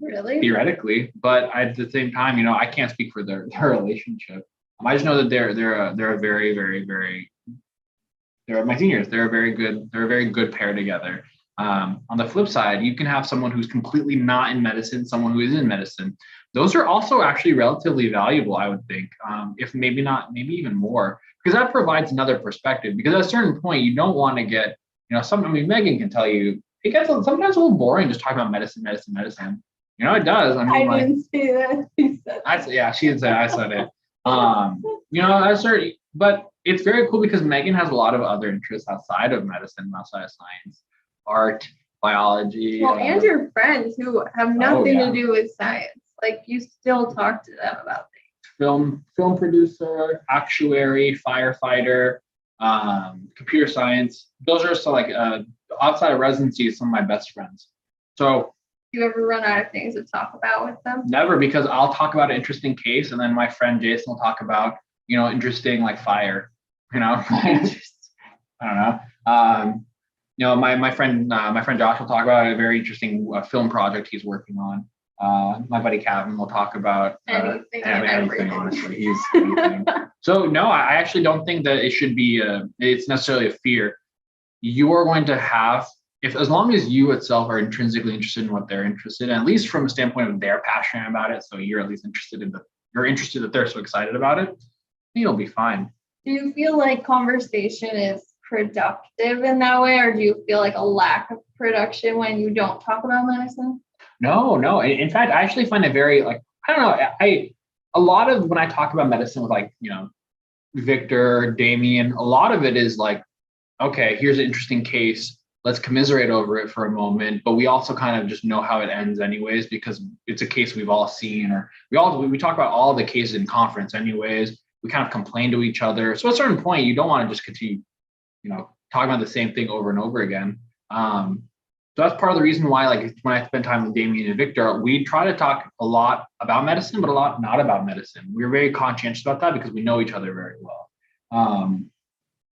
Really? Theoretically, but at the same time, I can't speak for their relationship. I just know that they're a very, very, very, they're my seniors. They're a very good pair together. On the flip side, you can have someone who's completely not in medicine, someone who is in medicine. Those are also actually relatively valuable, I would think, if maybe not, maybe even more, because that provides another perspective. Because at a certain point, you don't want to get, Megan can tell you, it gets sometimes a little boring just talking about medicine. It does. I didn't say that. He said she didn't say it. I said it. At a certain, But it's very cool because Megan has a lot of other interests outside of medicine, outside of science, art, biology. Well, and your friends who have nothing to do with science, like you still talk to them about film producer, actuary, firefighter, computer science. Those are so like outside of residency, some of my best friends. So do you ever run out of things to talk about with them? Never, because I'll talk about an interesting case, and then my friend Jason will talk about, interesting like fire. I don't know. My friend Josh will talk about a very interesting film project he's working on. My buddy Kevin will talk about anything and everything. Honestly, he's anything. So no, I actually don't think that it should be it's necessarily a fear. You are going to have, if as long as you itself are intrinsically interested in what they're interested in, at least from a standpoint of they're passionate about it, so you're at least you're interested that they're so excited about it, you'll be fine. Do you feel like conversation is productive in that way, or do you feel like a lack of production when you don't talk about medicine? No. In fact, I actually find it very I don't know. A lot of when I talk about medicine with Victor, Damien, a lot of it is like, okay, here's an interesting case. Let's commiserate over it for a moment, but we also kind of just know how it ends anyways, because it's a case we've all seen, or we talk about all the cases in conference anyways. We kind of complain to each other. So at a certain point, you don't want to just continue, talking about the same thing over and over again. So that's part of the reason why, when I spend time with Damien and Victor, we try to talk a lot about medicine, but a lot not about medicine. We're very conscientious about that because we know each other very well.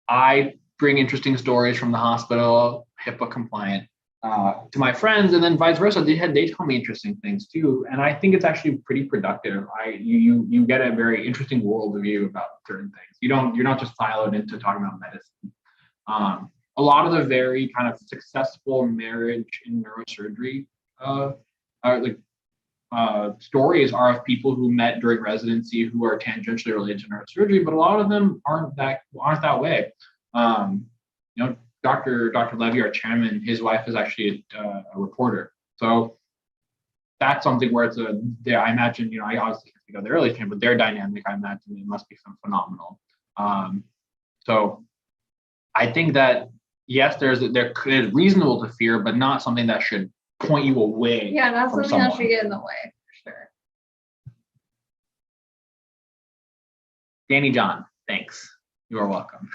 I bring interesting stories from the hospital, HIPAA compliant, to my friends, and then vice versa. They tell me interesting things too, and I think it's actually pretty productive. You get a very interesting worldview about certain things. You're not just siloed into talking about medicine. A lot of the very kind of successful marriage in neurosurgery stories are of people who met during residency who are tangentially related to neurosurgery, but a lot of them aren't that way. Dr. Levy, our chairman, his wife is actually a reporter. So that's something where I imagine, I obviously can't speak of the early team, but their dynamic, I imagine it must be phenomenal. So I think that, yes, there's reasonable to fear, but not something that should point you away. Yeah, not something that should get in the way, for sure. Danny John, thanks. You are welcome.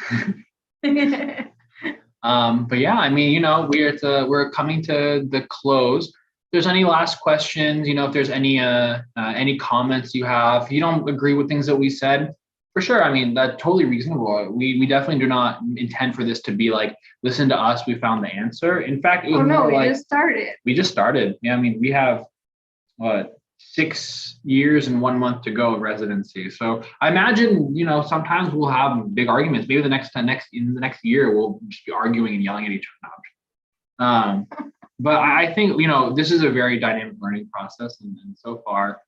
But yeah, I mean, we're coming to the close. If there's any last questions, if there's any comments you have, if you don't agree with things that we said, for sure. I mean, that's totally reasonable. We definitely do not intend for this to be like, listen to us, we found the answer. In fact, it was we just started. Yeah, I mean, we have 6 years and 1 month to go of residency. So I imagine, sometimes we'll have big arguments. Maybe in the next year, we'll just be arguing and yelling at each other. But I think, this is a very dynamic learning process. And so far,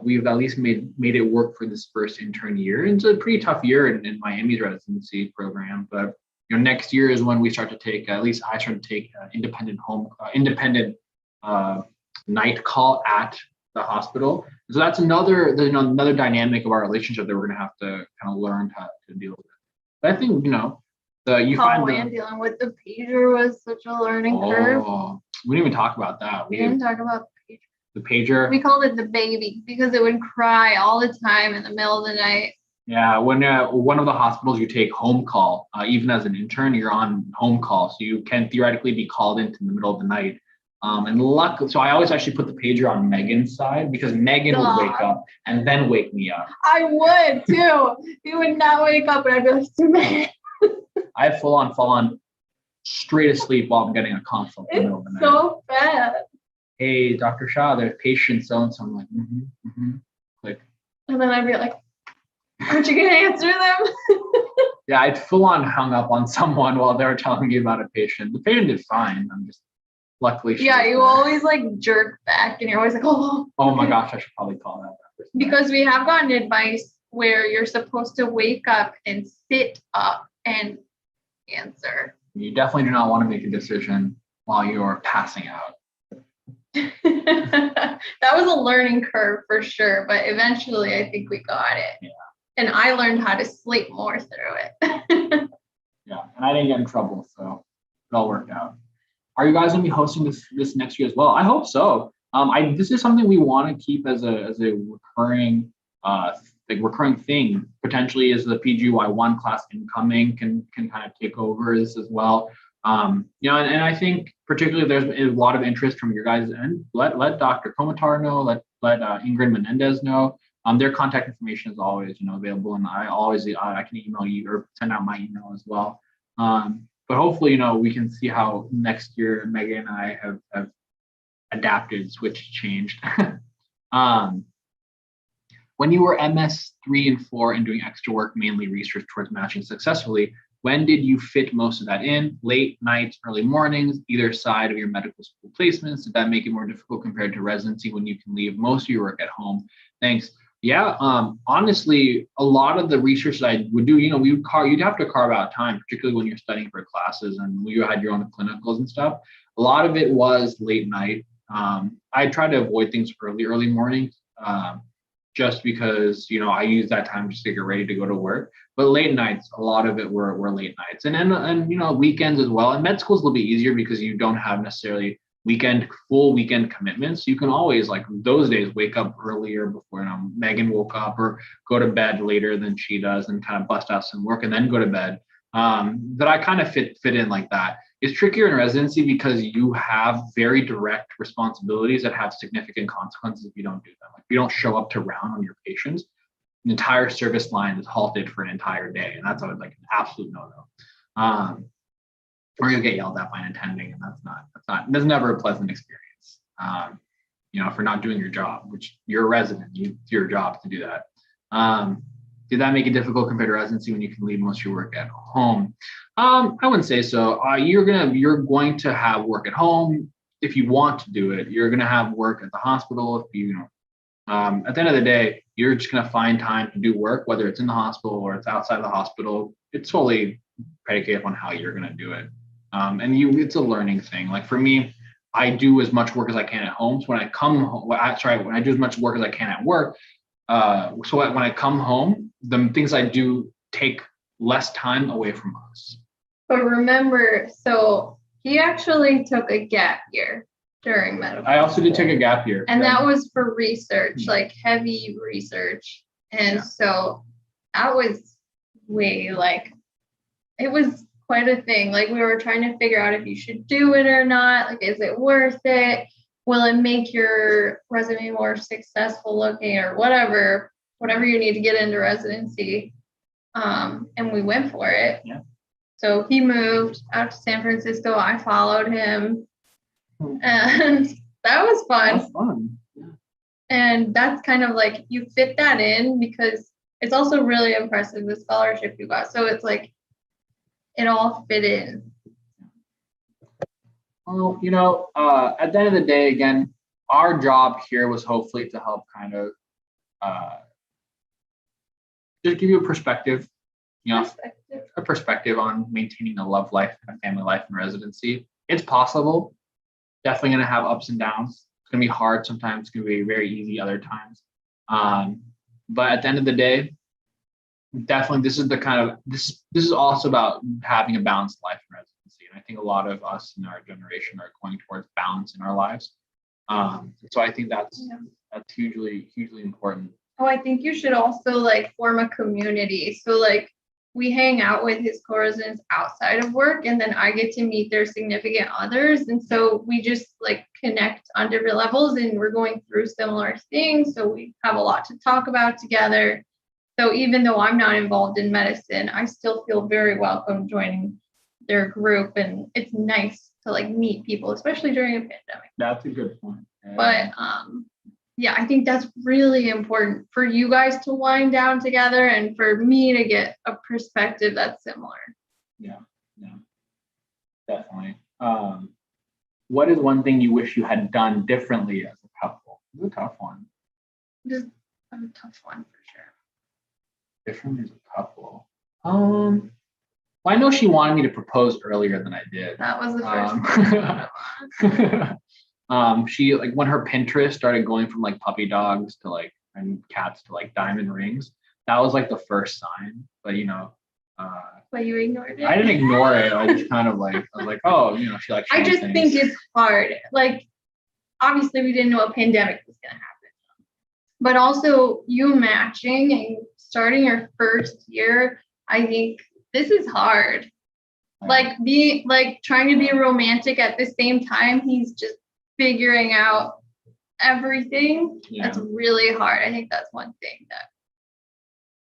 we've at least made it work for this first intern year. It's a pretty tough year in Miami's residency program, but next year is when we start to take, at least I start to take independent night call at the hospital. So that's another dynamic of our relationship that we're going to have to kind of learn how to deal with. But I think dealing with the pager was such a learning curve. We didn't even talk about that. We didn't talk about the pager. We called it the baby because it would cry all the time in the middle of the night. Yeah, when one of the hospitals you take home call, even as an intern, you're on home call, so you can theoretically be called into the middle of the night. So I always actually put the pager on Megan's side because Megan would wake up and then wake me up. I would too. He would not wake up, and I'd be like, Megan. I have full on straight asleep while I'm getting a consult in the middle of the night. So bad. Hey, Dr. Shah, there's patient so-and-so. I'm like, click. And then I'd be like, aren't you going to answer them? Yeah, I'd full on hung up on someone while they were telling me about a patient. The patient did fine. I'm just luckily. Yeah, you always jerk back and you're always like, oh. Oh my gosh, I should probably call that person. Because we have gotten advice where you're supposed to wake up and sit up and answer. You definitely do not want to make a decision while you're passing out. That was a learning curve for sure, but eventually I think we got it. Yeah. And I learned how to sleep more through it. Yeah, and I didn't get in trouble, so it all worked out. Are you guys gonna be hosting this next year as well? I hope so. This is something we want to keep as a recurring recurring thing. Potentially, as the PGY1 class incoming can kind of take over this as well. You know, and I think particularly there's a lot of interest from your guys' end. Let Dr. Komatar know. Let Ingrid Menendez know. Their contact information is always, you know, available, and I can email you or send out my email as well. But hopefully, you know, we can see how next year Megan and I have adapted, switched, changed. When you were MS 3 and 4 and doing extra work, mainly research towards matching successfully, when did you fit most of that in? Late nights, early mornings, either side of your medical school placements? Did that make it more difficult compared to residency when you can leave most of your work at home? Thanks. Yeah, honestly, a lot of the research that I would do, you know, you'd have to carve out time, particularly when you're studying for classes and you had your own clinicals and stuff. A lot of it was late night. I tried to avoid things early mornings, just because, you know, I use that time just to get ready to go to work. But late nights, a lot of it were late nights, and you know, weekends as well. And med school is a little bit easier because you don't have necessarily full weekend commitments. You can always, like those days, wake up earlier before, you know, Megan woke up, or go to bed later than she does and kind of bust out some work and then go to bed. That I kind of fit in like that. It's trickier in residency because you have very direct responsibilities that have significant consequences if you don't do them. Like if you don't show up to round on your patients, the entire service line is halted for an entire day, and that's always like an absolute no-no. Or you'll get yelled at by an attending, and that's never a pleasant experience. You know, for not doing your job, which you're a resident, it's your job to do that. Did that make it difficult compared to residency when you can leave most of your work at home? I wouldn't say so. You're going to have work at home if you want to do it. You're going to have work at the hospital if you know. At the end of the day, you're just going to find time to do work, whether it's in the hospital or it's outside of the hospital. It's totally predicated upon how you're going to do it. It's a learning thing. Like for me, I do as much work as I can at home. So when I come home, when I do as much work as I can at work, so when I come home, the things I do take less time away from us. But remember, so he actually took a gap year during medical. I also did take a gap year. And that was for research, like heavy research. And so that was it was quite a thing. Like we were trying to figure out if you should do it or not. Like, is it worth it? Will it make your resume more successful looking, or whatever you need to get into residency? And we went for it. Yeah. So he moved out to San Francisco. I followed him. And that was fun. That was fun. Yeah. And that's kind of like, you fit that in because it's also really impressive, the scholarship you got. So it's like, it all fit in. Well, you know, at the end of the day, again, our job here was hopefully to help kind of just give you a perspective, you know, a perspective on maintaining a love life and a family life in residency. It's possible. Definitely going to have ups and downs. It's going to be hard sometimes. It's going to be very easy other times. But at the end of the day, definitely this is also about having a balanced life in residency. And I think a lot of us in our generation are going towards balance in our lives. So I think that's hugely important. Oh, I think you should also like form a community. So like we hang out with his co-residents outside of work, and then I get to meet their significant others. And so we just like connect on different levels, and we're going through similar things. So we have a lot to talk about together. So even though I'm not involved in medicine, I still feel very welcome joining their group. And it's nice to like meet people, especially during a pandemic. That's a good point. But yeah, I think that's really important for you guys to wind down together and for me to get a perspective that's similar. Yeah, definitely. What is one thing you wish you had done differently as a couple? It's a tough one. Just a tough one for sure. Different as a couple. Well, I know she wanted me to propose earlier than I did. That was the first one. She, like, when her Pinterest started going from like puppy dogs to like and cats to like diamond rings, that was like the first sign. But But you ignored it. I didn't ignore it. I just kind of like, I was like, oh, she likes. I just things. think it's hard. Like, obviously, we didn't know a pandemic was going to happen. But also, you matching and starting your first year, I think this is hard. Like, trying to be romantic at the same time, he's just figuring out everything. Yeah. That's really hard. I think that's one thing that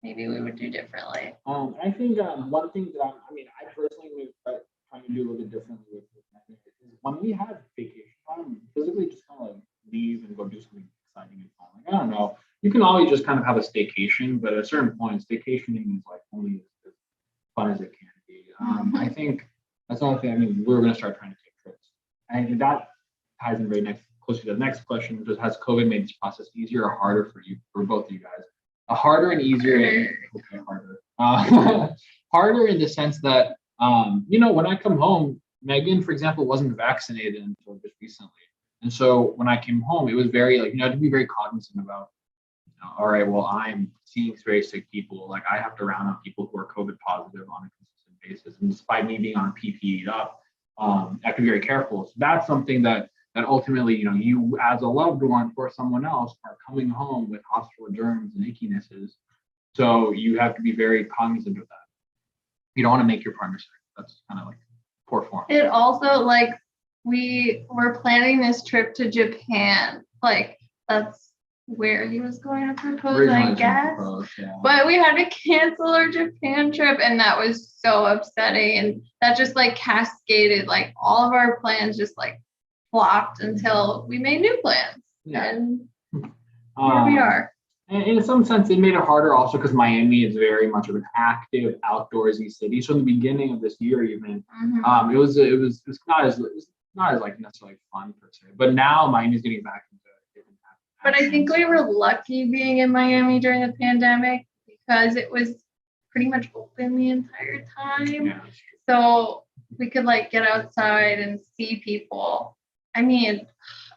maybe we would do differently. I think one thing that I personally would trying to do a little bit differently with Megan is when we have vacation time, physically just kind of like leave and go do something exciting and fun. Like, I don't know, you can always just kind of have a staycation, but at a certain point, staycationing is like only as fun as it can be. I think that's another thing. We're going to start trying to take trips. I think that ties in very closely to the next question, which is, has COVID made this process easier or harder for both of you guys? Harder and easier. Harder. Harder in the sense that, when I come home, Megan, for example, wasn't vaccinated until just recently. And so when I came home, it was very to be very cognizant about, all right, well, I'm seeing very sick people. Like, I have to round up people who are COVID positive on a consistent basis. And despite me being on PPE'd up, I have to be very careful. So that's something that ultimately, you as a loved one for someone else are coming home with hospital germs and ickinesses. So you have to be very cognizant of that. You don't want to make your partner sick. That's kind of like poor form. It also, we were planning this trip to Japan. Like, that's where he was going to propose, I guess. Yeah. But we had to cancel our Japan trip, and that was so upsetting. And that just cascaded, all of our plans just flopped until we made new plans. Yeah. And here we are. And in some sense, it made it harder also because Miami is very much of an active outdoorsy city. So in the beginning of this year, even, it was not as necessarily fun per se. But now Miami's getting back into different. But I think we were lucky being in Miami during the pandemic because it was pretty much open the entire time. Yeah. So we could get outside and see people. I mean,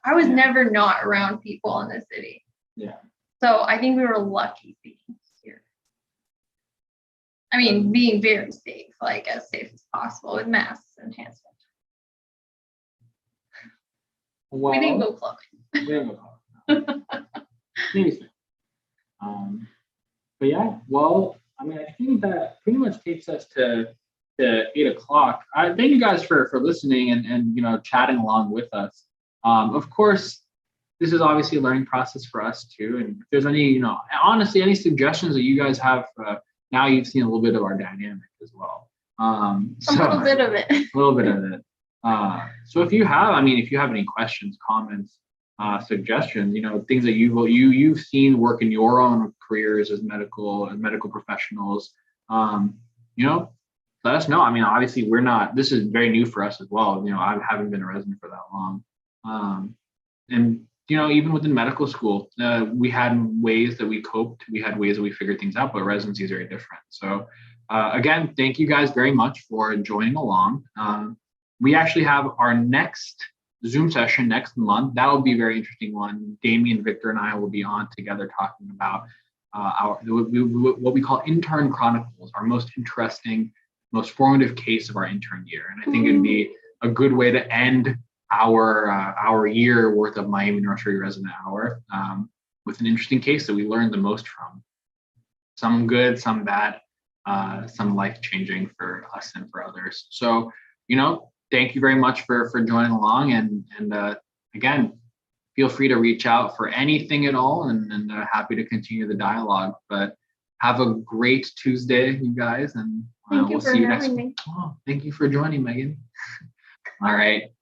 I was never not around people in the city. Yeah. So I think we were lucky being here. I mean, being very safe, as safe as possible with masks and hand sanitizer. Well, we didn't go clubbing. Maybe so. But yeah, well, I think that pretty much takes us to 8:00. I thank you guys for listening and chatting along with us. Of course, this is obviously a learning process for us too. And if there's any, honestly, any suggestions that you guys have, now you've seen a little bit of our dynamic as well. A little bit of it. A little bit of it. So if you have any questions, comments, suggestions, things that you've seen work in your own careers as medical professionals, let us know. Obviously this is very new for us as well. I haven't been a resident for that long. And even within medical school, we had ways that we coped. We had ways that we figured things out, but residency is very different. So again, thank you guys very much for joining along. We actually have our next Zoom session next month. That will be a very interesting one. Damien, Victor, and I will be on together talking about what we call intern chronicles, our most interesting, most formative case of our intern year. And I think it'd be a good way to end our year worth of Miami Neurosurgery Resident Hour with an interesting case that we learned the most from. Some good, some bad, some life-changing for us and for others. So, thank you very much for joining along. And again, feel free to reach out for anything at all, and happy to continue the dialogue. But have a great Tuesday, you guys, and we'll see you next week. Oh, thank you for joining, Megan. All right.